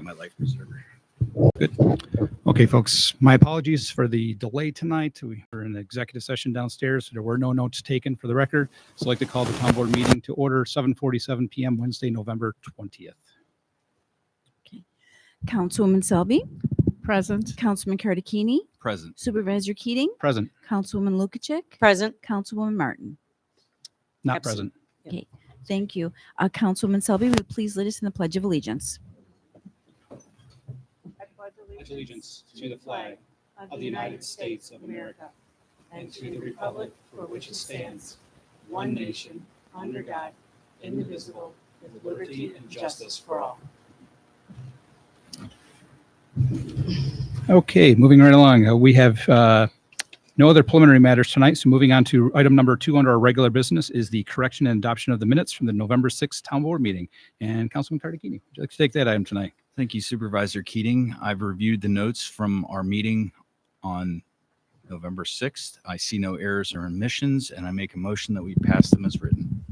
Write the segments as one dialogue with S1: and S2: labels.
S1: got my life preserver. Good. Okay, folks, my apologies for the delay tonight. We were in the executive session downstairs. There were no notes taken for the record. So I'd like to call the town board meeting to order 7:47 p.m. Wednesday, November 20th.
S2: Councilwoman Selby,
S3: Present.
S2: Councilman Kardikini,
S1: Present.
S2: Supervisor Keating,
S1: Present.
S2: Councilwoman Lukacek,
S3: Present.
S2: Councilwoman Martin.
S1: Not
S3: Absent.
S1: present.
S2: Okay, thank you. Councilwoman Selby, will you please lead us in the Pledge of Allegiance?
S1: Allegiance to the flag of the United States of America and to the republic for which it stands, one nation, under God, indivisible, with liberty and justice for all. Okay, moving right along. We have no other preliminary matters tonight, so moving on to item number 2 under our regular business is the correction and adoption of the minutes from the November 6th town board meeting. And Councilman Kardikini, would you like to take that item tonight?
S4: Thank you, Supervisor Keating. I've reviewed the notes from our meeting on November 6th. I see no errors or omissions, and I make a motion that we pass them as written.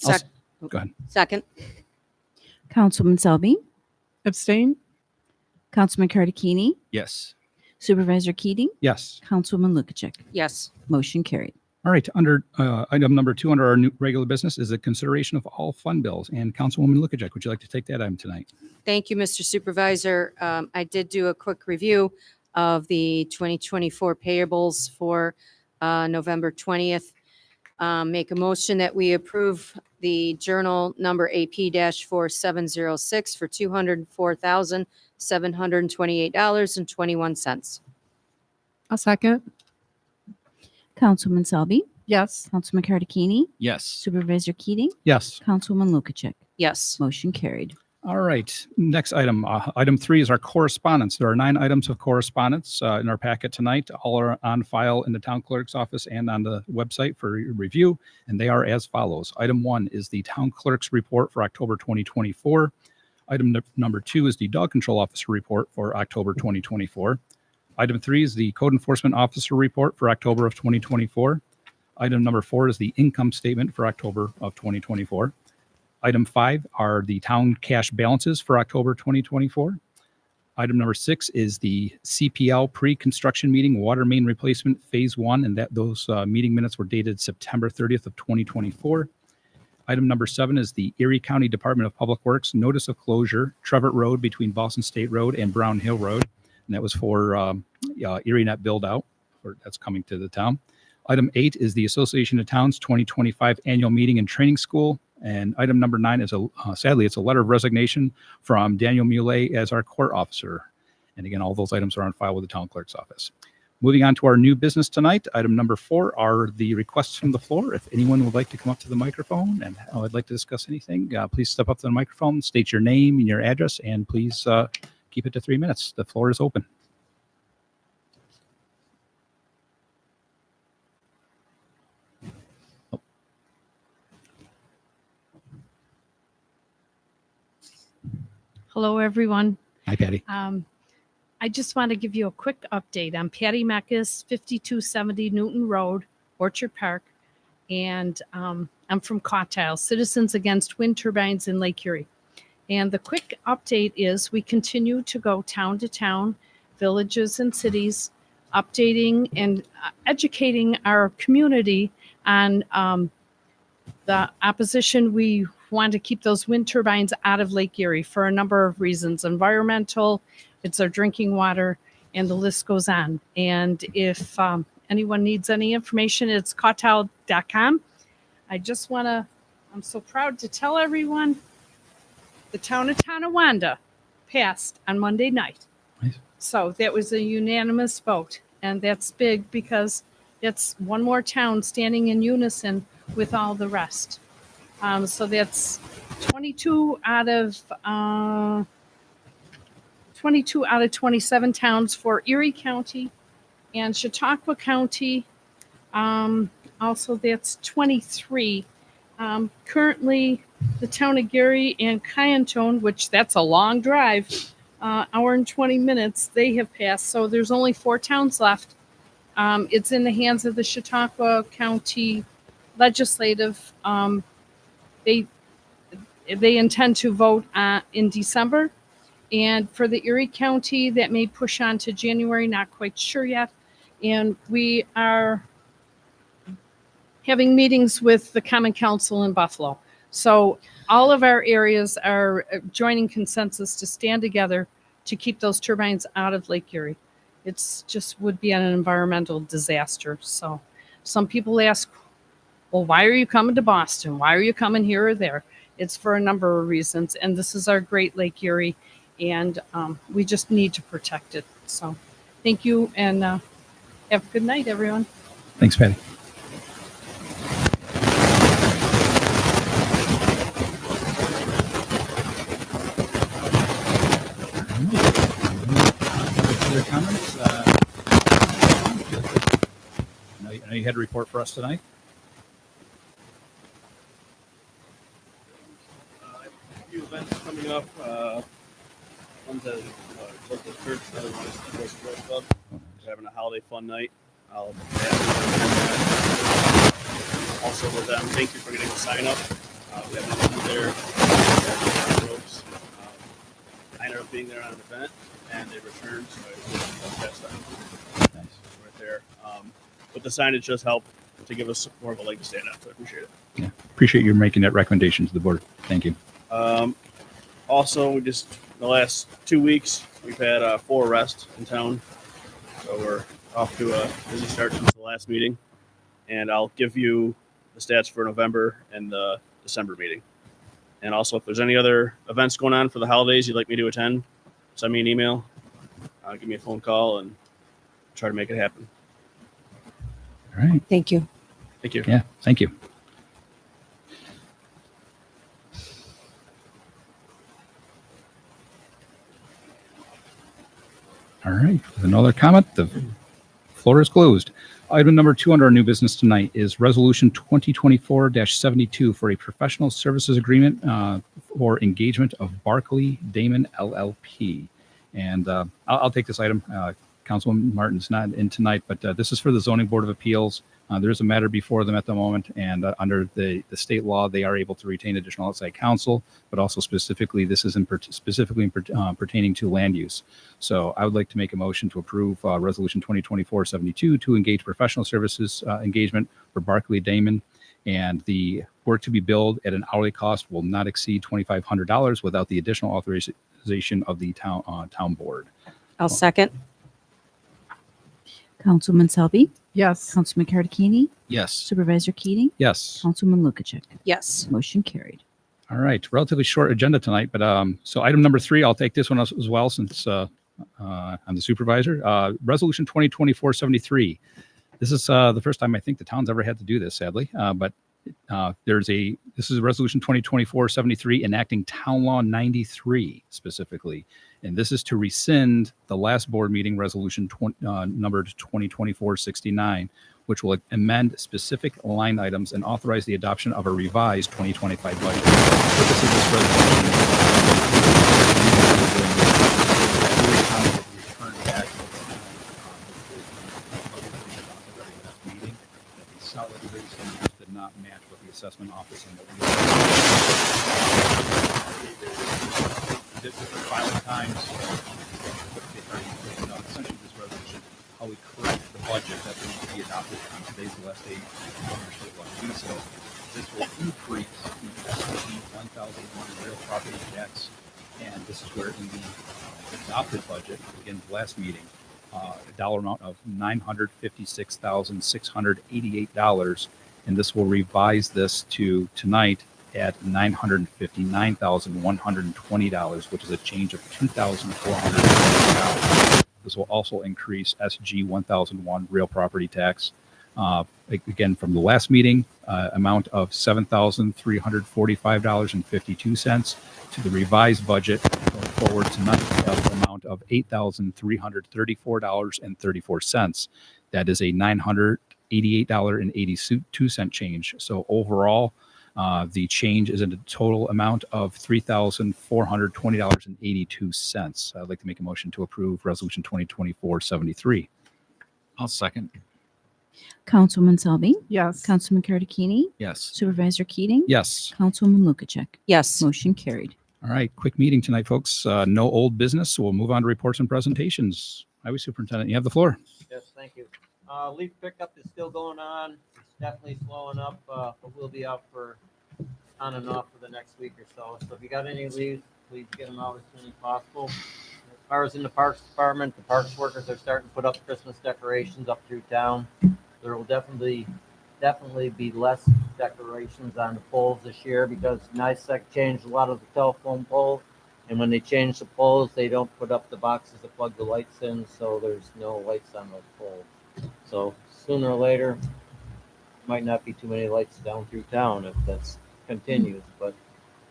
S1: Go ahead.
S3: Second.
S2: Councilwoman Selby,
S3: Abstain.
S2: Councilman Kardikini,
S4: Yes.
S2: Supervisor Keating,
S1: Yes.
S2: Councilwoman Lukacek.
S3: Yes.
S2: Motion carried.
S1: All right, under item number 2 under our new regular business is the consideration of all fund bills. And Councilwoman Lukacek, would you like to take that item tonight?
S3: Thank you, Mr. Supervisor. I did do a quick review of the 2024 payables for November 20th. Make a motion that we approve the journal number AP-4706 for $204,728.21.
S5: A second.
S2: Councilwoman Selby,
S5: Yes.
S2: Councilman Kardikini,
S4: Yes.
S2: Supervisor Keating,
S1: Yes.
S2: Councilwoman Lukacek.
S3: Yes.
S2: Motion carried.
S1: All right, next item. Item 3 is our correspondence. There are 9 items of correspondence in our packet tonight. All are on file in the town clerk's office and on the website for review, and they are as follows. Item 1 is the town clerk's report for October 2024. Item number 2 is the dog control officer report for October 2024. Item 3 is the code enforcement officer report for October of 2024. Item number 4 is the income statement for October of 2024. Item 5 are the town cash balances for October 2024. Item number 6 is the CPL pre-construction meeting water main replacement phase 1, and those meeting minutes were dated September 30th of 2024. Item number 7 is the Erie County Department of Public Works notice of closure, Trevett Road between Boston State Road and Brown Hill Road. And that was for Erie Net build out, or that's coming to the town. Item 8 is the Association of Towns 2025 annual meeting and training school. And item number 9 is sadly, it's a letter of resignation from Daniel Muley as our court officer. And again, all those items are on file with the town clerk's office. Moving on to our new business tonight, item number 4 are the requests from the floor. If anyone would like to come up to the microphone and would like to discuss anything, please step up to the microphone, state your name and your address, and please keep it to 3 minutes. The floor is open.
S5: Hello, everyone.
S1: Hi, Patty.
S5: I just want to give you a quick update. I'm Patty Meckes, 5270 Newton Road, Orchard Park, and I'm from Cawtile, Citizens Against Wind Turbines in Lake Erie. And the quick update is we continue to go town to town, villages and cities, updating and educating our community on the opposition. We want to keep those wind turbines out of Lake Erie for a number of reasons: environmental, it's our drinking water, and the list goes on. And if anyone needs any information, it's cawtile.com. I'm so proud to tell everyone the town of Tonawanda passed on Monday night.
S1: Nice.
S5: So that was a unanimous vote. And that's big because it's one more town standing in unison with all the rest. So that's 22 out of 27 towns for Erie County and Chautauqua County. Also, that's 23. Currently, the town of Gary and Kyantone, which that's a long drive, hour and 20 minutes, they have passed. So there's only 4 towns left. It's in the hands of the Chautauqua County Legislative. they intend to vote in December. And for the Erie County, that may push on to January, not quite sure yet. And we are having meetings with the Common Council in Buffalo. So all of our areas are joining consensus to stand together to keep those turbines out of Lake Erie. It's just would be an environmental disaster. So some people ask, well, why are you coming to Boston? Why are you coming here or there? It's for a number of reasons. And this is our great Lake Erie, and we just need to protect it. So thank you, and have a good night, everyone.
S1: Thanks, Patty. Other comments? I know you had a report for us tonight.
S6: A few events coming up. One's at local church, another one is the Boys and Girls Club. We're having a holiday fun night. I'll also with them. Thank you for getting the sign up. We have an event there. Ropes. I ended up being there on an event, and they returned, so I was passed on.
S1: Nice.
S6: Right there. But the signage does help to give us more of a leg to stand on, so I appreciate it.
S1: Yeah. Appreciate you making that recommendation to the board. Thank you.
S6: Also, we just the last 2 weeks we've had 4 arrests in town, so we're off to a busy start since the last meeting. And I'll give you the stats for November and the December meeting. And also, if there's any other events going on for the holidays you'd like me to attend, send me an email, give me a phone call, and try to make it happen.
S1: All right.
S3: Thank you.
S6: Thank you.
S1: Yeah. Thank you. All right. With another comment, the floor is closed. Item number 2 under our new business tonight is Resolution 2024-72 for a professional services agreement for engagement of Barclay Damon LLP. And I'll take this item. Councilman Martin's not in tonight, but this is for the Zoning Board of Appeals. There is a matter before them at the moment, and under the state law, they are able to retain additional outside counsel, but also specifically, this is pertaining to land use. So I would like to make a motion to approve Resolution 2024-72 to engage professional services engagement for Barclay Damon, and the work to be billed at an hourly cost will not exceed $2,500 without the additional authorization of the town board.
S3: I'll second.
S2: Councilman Selby,
S7: Yes.
S2: Councilman Cardicchini,
S4: Yes.
S2: Supervisor Keating,
S1: Yes.
S2: Councilman Lukacek.
S3: Yes.
S2: Motion carried.
S1: All right, relatively short agenda tonight, but so item number 3, I'll take this one as well since I'm the supervisor. Resolution 2024-73. This is the first time I think the town's ever had to do this, sadly, but this is Resolution 2024-73 enacting Town Law 93 specifically, and this is to rescind the last board meeting resolution numbered 2024-69, which will amend specific line items and authorize the adoption of a revised 2025 budget. The purpose of this resolution did not match what the assessment office and what we different filing times. Essentially, this resolution, how we correct the budget that needs to be adopted on today's last day under state law. So this will increase the SG 1001 real property tax, and this is where in the adopted budget, again, last meeting, a dollar amount of $956,688, and this will revise this to tonight at $959,120, which is a change of $2,400. This will also increase SG 1001 real property tax. Again, from the last meeting, amount of $7,345.52 to the revised budget going forward tonight, amount of $8,334.34. That is a $988.82 change. So overall, the change is in a total amount of $3,420.82. I'd like to make a motion to approve Resolution 2024-73.
S4: I'll second.
S2: Councilwoman Selby,
S7: Yes.
S2: Councilman Karadikini,
S4: Yes.
S2: Supervisor Keating,
S1: Yes.
S2: Councilwoman Lukacek.
S3: Yes.
S2: Motion carried.
S1: All right, quick meeting tonight, folks. No old business. So we'll move on to reports and presentations. Highway Superintendent, you have the floor.
S8: Yes, thank you. Leaf pickup is still going on. It's definitely slowing up, but we'll be out for on and off for the next week or so. So if you got any leaves, please get them out as soon as possible. As far as in the Parks Department, the parks workers are starting to put up Christmas decorations up through town. There will definitely be less decorations on the poles this year because NICEC changed a lot of the telephone poles. And when they change the poles, they don't put up the boxes to plug the lights in, so there's no lights on those poles. So sooner or later, might not be too many lights down through town if that continues. But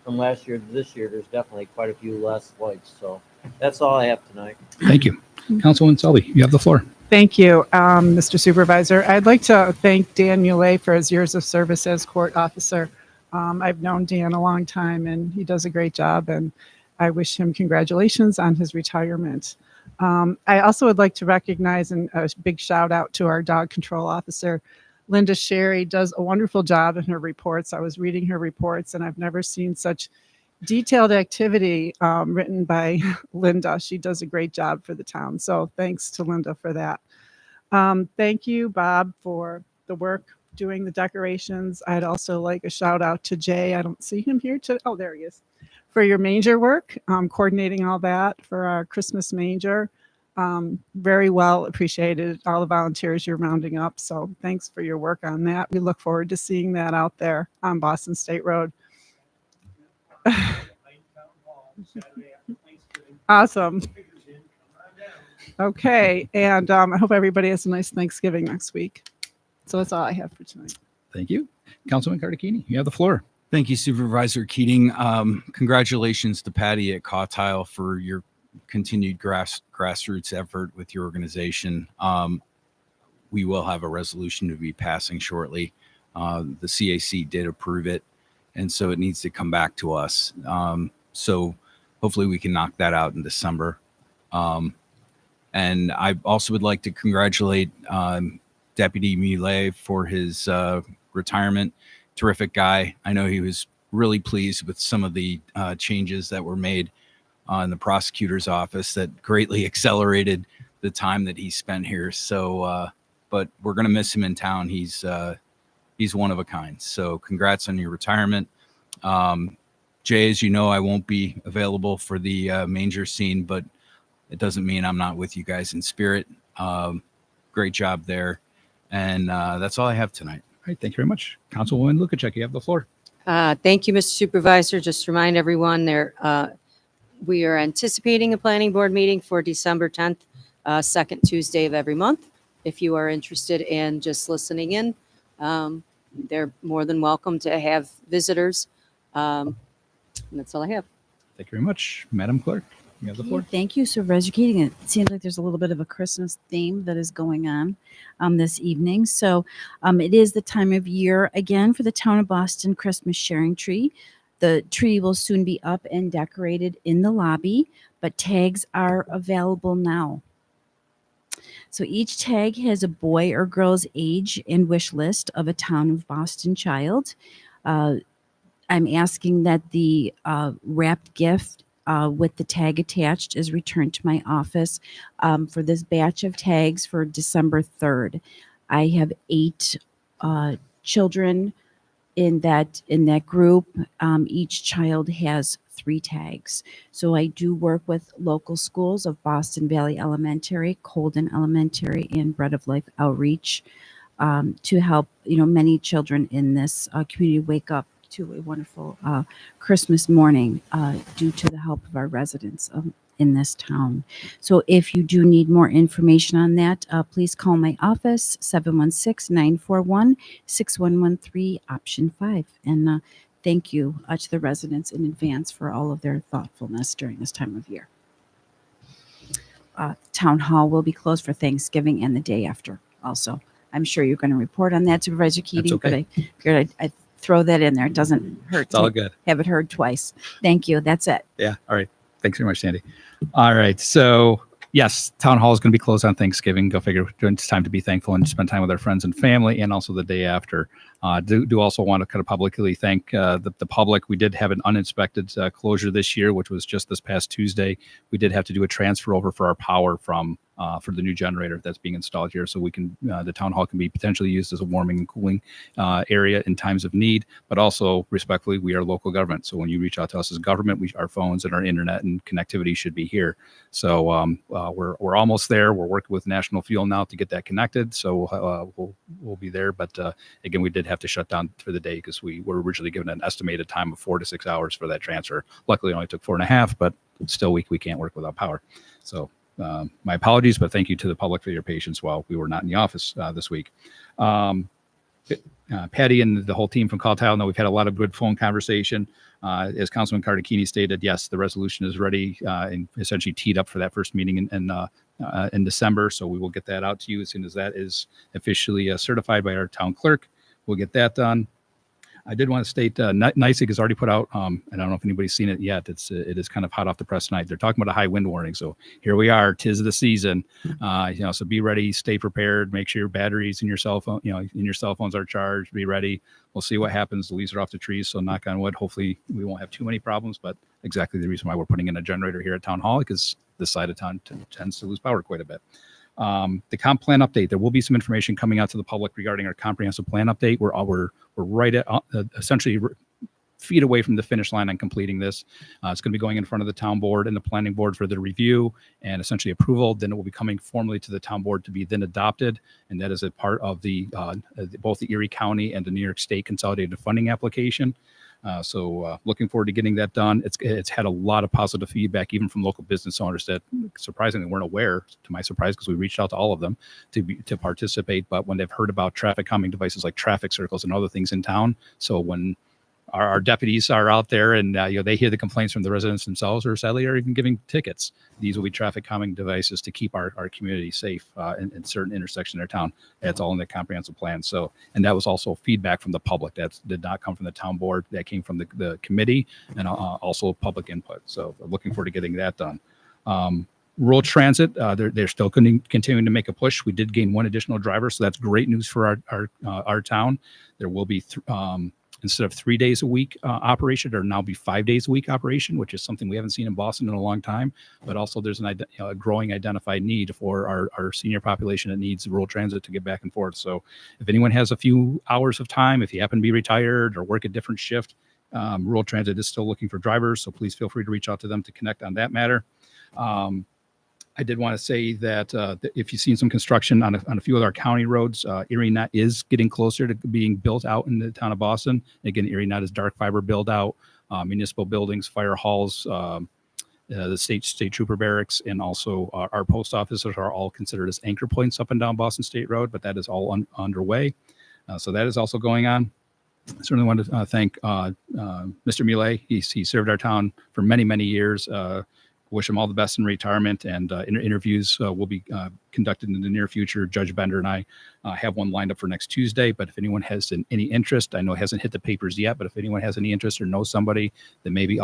S8: from last year to this year, there's definitely quite a few less lights. So that's all I have tonight.
S1: Thank you. Councilwoman Selby, you have the floor.
S7: Thank you, Mr. Supervisor. I'd like to thank Dan Muley for his years of service as court officer. I've known Dan a long time, and he does a great job, and I wish him congratulations on his retirement. I also would like to recognize and a big shout out to our dog control officer. Linda Sherry does a wonderful job in her reports. I was reading her reports, and I've never seen such detailed activity written by Linda. She does a great job for the town. So thanks to Linda for that. Thank you, Bob, for the work doing the decorations. I'd also like a shout out to Jay. I don't see him here today. Oh, there he is. For your manger work, coordinating all that for our Christmas manger. Very well appreciated, all the volunteers you're rounding up. So thanks for your work on that. We look forward to seeing that out there on Boston State Road. Awesome. Okay, and I hope everybody has a nice Thanksgiving next week. So that's all I have for tonight.
S1: Thank you. Councilman Karadikini, you have the floor.
S4: Thank you, Supervisor Keating. Congratulations to Patty at Cawtile for your continued grassroots effort with your organization. We will have a resolution to be passing shortly. The CAC did approve it, and so it needs to come back to us. So hopefully we can knock that out in December. And I also would like to congratulate Deputy Muley for his retirement. Terrific guy. I know he was really pleased with some of the changes that were made in the prosecutor's office that greatly accelerated the time that he spent here. So, but we're going to miss him in town. He's one of a kind. So congrats on your retirement. Jay, as you know, I won't be available for the manger scene, but it doesn't mean I'm not with you guys in spirit. Great job there. And that's all I have tonight.
S1: All right, thank you very much. Councilwoman Lukacek, you have the floor.
S3: Thank you, Mr. Supervisor. Just to remind everyone we are anticipating a planning board meeting for December 10th, second Tuesday of every month. If you are interested in just listening in, they're more than welcome to have visitors. And that's all I have.
S1: Thank you very much. Madam Clerk, you have the floor.
S2: Thank you, Supervisor Keating. It seems like there's a little bit of a Christmas theme that is going on this evening. So it is the time of year again for the Town of Boston Christmas sharing tree. The tree will soon be up and decorated in the lobby, but tags are available now. So each tag has a boy or girl's age and wish list of a Town of Boston child. I'm asking that the wrapped gift with the tag attached is returned to my office for this batch of tags for December 3rd. I have 8 children in that group. Each child has 3 tags. So I do work with local schools of Boston Valley Elementary, Colden Elementary, and Bread of Life Outreach to help many children in this community wake up to a wonderful Christmas morning due to the help of our residents in this town. So if you do need more information on that, please call my office, 716-941-6113, option 5. And thank you to the residents in advance for all of their thoughtfulness during this time of year. Town Hall will be closed for Thanksgiving and the day after also. I'm sure you're going to report on that, Supervisor Keating,
S1: okay.
S2: but I figured I'd throw that in there. It doesn't hurt
S1: It's all
S2: to
S1: good.
S2: have it heard twice. Thank you. That's it.
S1: Yeah. All right. Thanks very much, Sandy. All right. So yes, town hall is going to be closed on Thanksgiving. Go figure. It's time to be thankful and spend time with our friends and family, and also the day after. Do also want to kind of publicly thank the public. We did have an uninspected closure this year, which was just this past Tuesday. We did have to do a transfer over for our power from for the new generator that's being installed here, so we can the town hall can be potentially used as a warming and cooling area in times of need. But also, respectfully, we are local government, so when you reach out to us as government, our phones and our internet and connectivity should be here. So we're almost there. We're working with National Fuel now to get that connected, so we'll be there. But again, we did have to shut down for the day because we were originally given an estimated time of 4 to 6 hours for that transfer. Luckily, it only took 4.5, but still, we can't work without power. So my apologies, but thank you to the public for your patience while we were not in the office this week. Patty and the whole team from Call Tile know we've had a lot of good phone conversation. As Councilman Cardicchini stated, yes, the resolution is ready and essentially teed up for that first meeting in December. So we will get that out to you as soon as that is officially certified by our town clerk. We'll get that done. I did want to state NYSEG has already put out, and I don't know if anybody's seen it yet. It is kind of hot off the press tonight. They're talking about a high wind warning. So here we are, 'tis the season. So be ready, stay prepared, make sure your batteries in your cell phone, in your cell phones are charged. Be ready. We'll see what happens. The leaves are off the trees, so knock on wood. Hopefully we won't have too many problems. But exactly the reason why we're putting in a generator here at Town Hall, because this side of town tends to lose power quite a bit. The comp plan update, there will be some information coming out to the public regarding our comprehensive plan update. We're right at essentially feet away from the finish line on completing this. It's going to be going in front of the town board and the planning board for the review and essentially approval. Then it will be coming formally to the town board to be then adopted. And that is a part of both the Erie County and the New York State consolidated funding application. So looking forward to getting that done. It's had a lot of positive feedback, even from local business owners that surprisingly weren't aware, to my surprise, because we reached out to all of them to participate. But when they've heard about traffic calming devices like traffic circles and other things in town, so when our deputies are out there and they hear the complaints from the residents themselves, or sadly are even giving tickets, these will be traffic calming devices to keep our community safe in certain intersections in our town. That's all in the comprehensive plan. So, and that was also feedback from the public. That did not come from the town board. That came from the committee and also public input. So looking forward to getting that done. Rural transit, they're still continuing to make a push. We did gain one additional driver, so that's great news for our town. There will be instead of 3 days a week operation, there will now be 5 days a week operation, which is something we haven't seen in Boston in a long time. But also there's a growing identified need for our senior population that needs rural transit to get back and forth. So if anyone has a few hours of time, if you happen to be retired or work a different shift, rural transit is still looking for drivers. So please feel free to reach out to them to connect on that matter. I did want to say that if you've seen some construction on a few of our county roads, Erie Net is getting closer to being built out in the town of Boston. Again, Erie Net is dark fiber build out, municipal buildings, fire halls, the state trooper barracks, and also our post offices are all considered as anchor points up and down Boston State Road, but that is all underway. So that is also going on. I certainly want to thank Mr. Millet. He served our town for many, many years. Wish him all the best in retirement, and interviews will be conducted in the near future. Judge Bender and I have one lined up for next Tuesday, but if anyone has any interest, I know it hasn't hit the papers yet, but if anyone has any interest or knows somebody that may be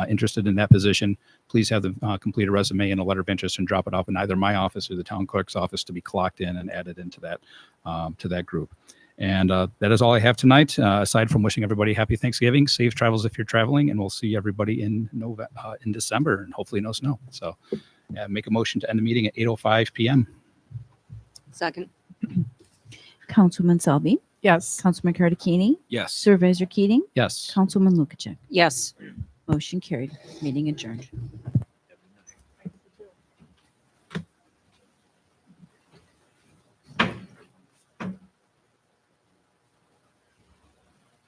S1: interested in that position, please have them complete a resume and a letter of interest and drop it off in either my office or the town clerk's office to be clocked in and added into that group. And that is all I have tonight, aside from wishing everybody happy Thanksgiving, safe travels if you're traveling, and we'll see everybody in December, and hopefully no snow. So make a motion to end the meeting at 8:05 p.m.
S3: Second.
S2: Councilman Selby,
S7: Yes.
S2: Councilman Cardicchini,
S4: Yes.
S2: Supervisor Keating,
S1: Yes.
S2: Councilman Lukacek.
S3: Yes.
S2: Motion carried. Meeting adjourned.